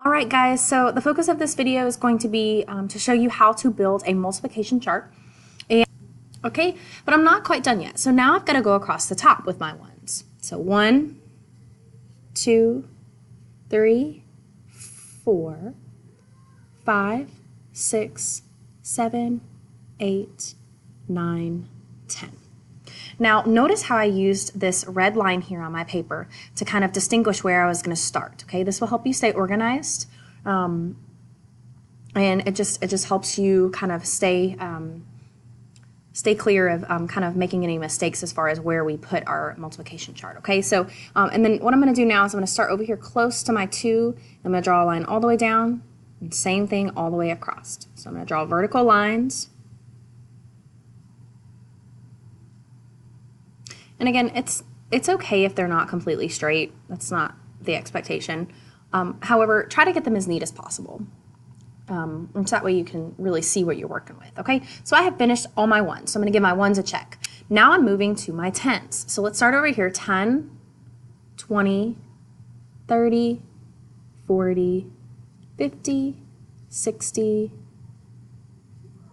All right, guys, so the focus of this video is going to be to show you how to build a multiplication chart. Okay, but I'm not quite done yet. So now I've got to go across the top with my ones. So 1, 2, 3, 4, 5, 6, 7, 8, 9, 10. Now, notice how I used this red line here on my paper to kind of distinguish where I was going to start. Okay, this will help you stay organized, and it just helps you kind of stay clear of kind of making any mistakes as far as where we put our multiplication chart. Okay, so and then what I'm going to do now is I'm going to start over here close to my 2. I'm going to draw a line all the way down, and same thing all the way across. So I'm going to draw vertical lines. And again, it's okay if they're not completely straight. That's not the expectation. However, try to get them as neat as possible. And so that way you can really see what you're working with, okay? So I have finished all my ones, so I'm going to give my ones a check. Now I'm moving to my tens. So let's start over here, 10, 20, 30, 40, 50, 60,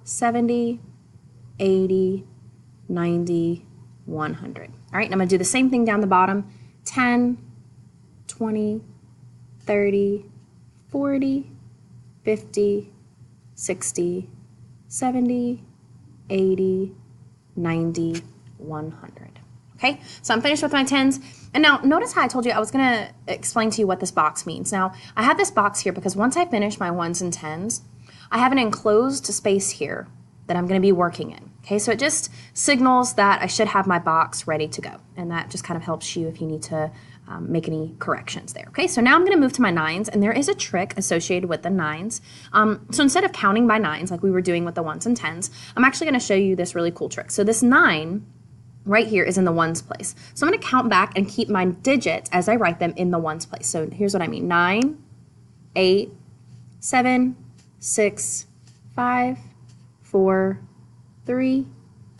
70, 80, 90, 100. All right, and I'm going to do the same thing down the bottom, 10, 20, 30, 40, 50, 60, 70, 80, 90, 100. Okay, so I'm finished with my tens. And now notice how I told you I was going to explain to you what this box means. Now, I have this box here because once I finish my ones and tens, I have an enclosed space here that I'm going to be working in. Okay, so it just signals that I should have my box ready to go. And that just kind of helps you if you need to make any corrections there. Okay, so now I'm going to move to my nines, and there is a trick associated with the nines. So instead of counting by nines like we were doing with the ones and tens, I'm actually going to show you this really cool trick. So this 9 right here is in the ones place. So I'm going to count back and keep my digits as I write them in the ones place. So here's what I mean. 9, 8, 7, 6, 5, 4, 3,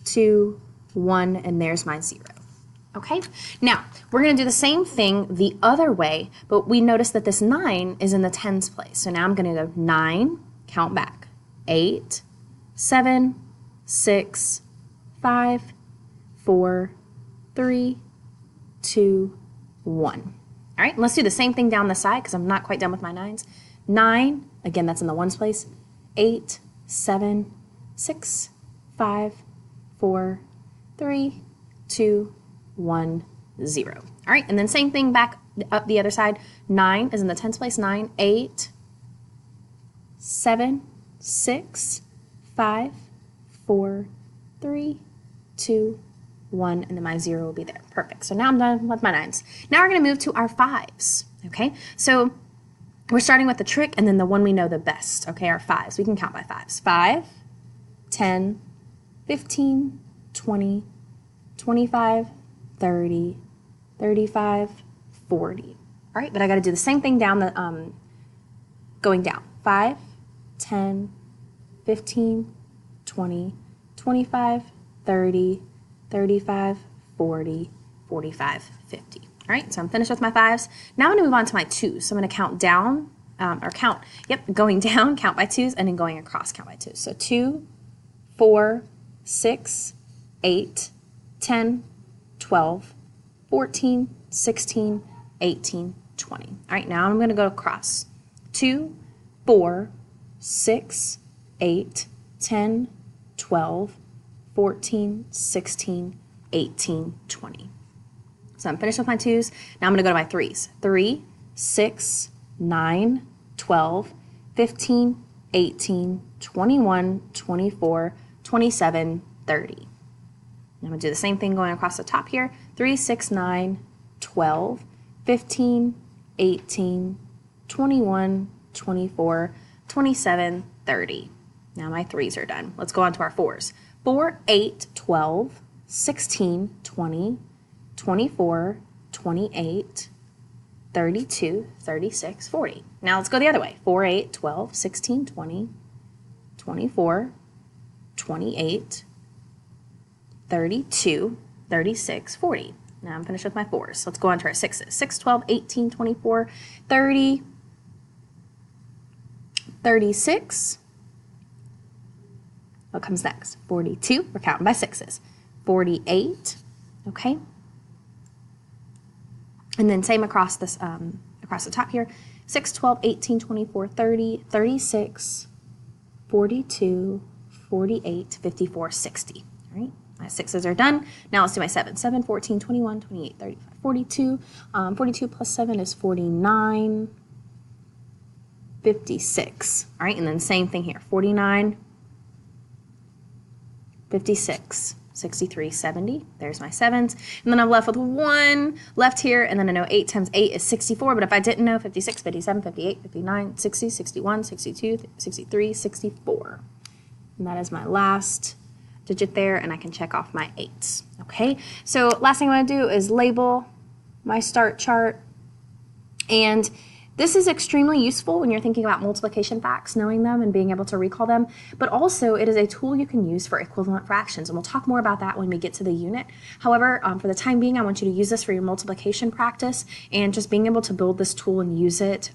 2, 1, and there's my 0. Okay, now we're going to do the same thing the other way, but we notice that this 9 is in the tens place. So now I'm going to go 9, count back, 8, 7, 6, 5, 4, 3, 2, 1. All right, let's do the same thing down the side because I'm not quite done with my nines. 9, again, that's in the ones place, 8, 7, 6, 5, 4, 3, 2, 1, 0. All right, and then same thing back up the other side. 9 is in the tens place. 9, 8, 7, 6, 5, 4, 3, 2, 1, and then my 0 will be there. Perfect. So now I'm done with my nines. Now we're going to move to our fives. Okay, so we're starting with the trick and then the one we know the best. Okay, our fives. We can count by fives. 5, 10, 15, 20, 25, 30, 35, 40. All right, but I got to do the same thing down the going down. 5, 10, 15, 20, 25, 30, 35, 40, 45, 50. All right, so I'm finished with my fives. Now I'm going to move on to my twos. So I'm going to count down, going down, count by twos, and then going across, count by twos. So 2, 4, 6, 8, 10, 12, 14, 16, 18, 20. All right, now I'm going to go across. 2, 4, 6, 8, 10, 12, 14, 16, 18, 20. So I'm finished with my twos. Now I'm going to go to my threes. 3, 6, 9, 12, 15, 18, 21, 24, 27, 30. I'm going to do the same thing going across the top here. 3, 6, 9, 12, 15, 18, 21, 24, 27, 30. Now my threes are done. Let's go on to our fours. 4, 8, 12, 16, 20, 24, 28, 32, 36, 40. Now let's go the other way. 4, 8, 12, 16, 20, 24, 28, 32, 36, 40. Now I'm finished with my fours. Let's go on to our sixes. 6, 12, 18, 24, 30, 36. What comes next? 42. We're counting by sixes. 48. Okay. And then same across this across the top here. 6, 12, 18, 24, 30, 36, 42, 48, 54, 60. All right. My sixes are done. Now let's do my sevens. 7, 14, 21, 28, 35, 42. 42 plus 7 is 49, 56. All right, and then same thing here. 49, 56, 63, 70. There's my sevens. And then I'm left with one left here, and then I know 8 times 8 is 64, but if I didn't know, 56, 57, 58, 59, 60, 61, 62, 63, 64. And that is my last digit there, and I can check off my 8s. Okay, so last thing I'm going to do is label my start chart. And this is extremely useful when you're thinking about multiplication facts, knowing them and being able to recall them, but also it is a tool you can use for equivalent fractions, and we'll talk more about that when we get to the unit. However, for the time being, I want you to use this for your multiplication practice and just being able to build this tool and use it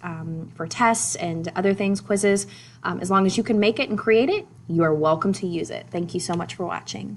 for tests and other things, quizzes. As long as you can make it and create it, you are welcome to use it. Thank you so much for watching.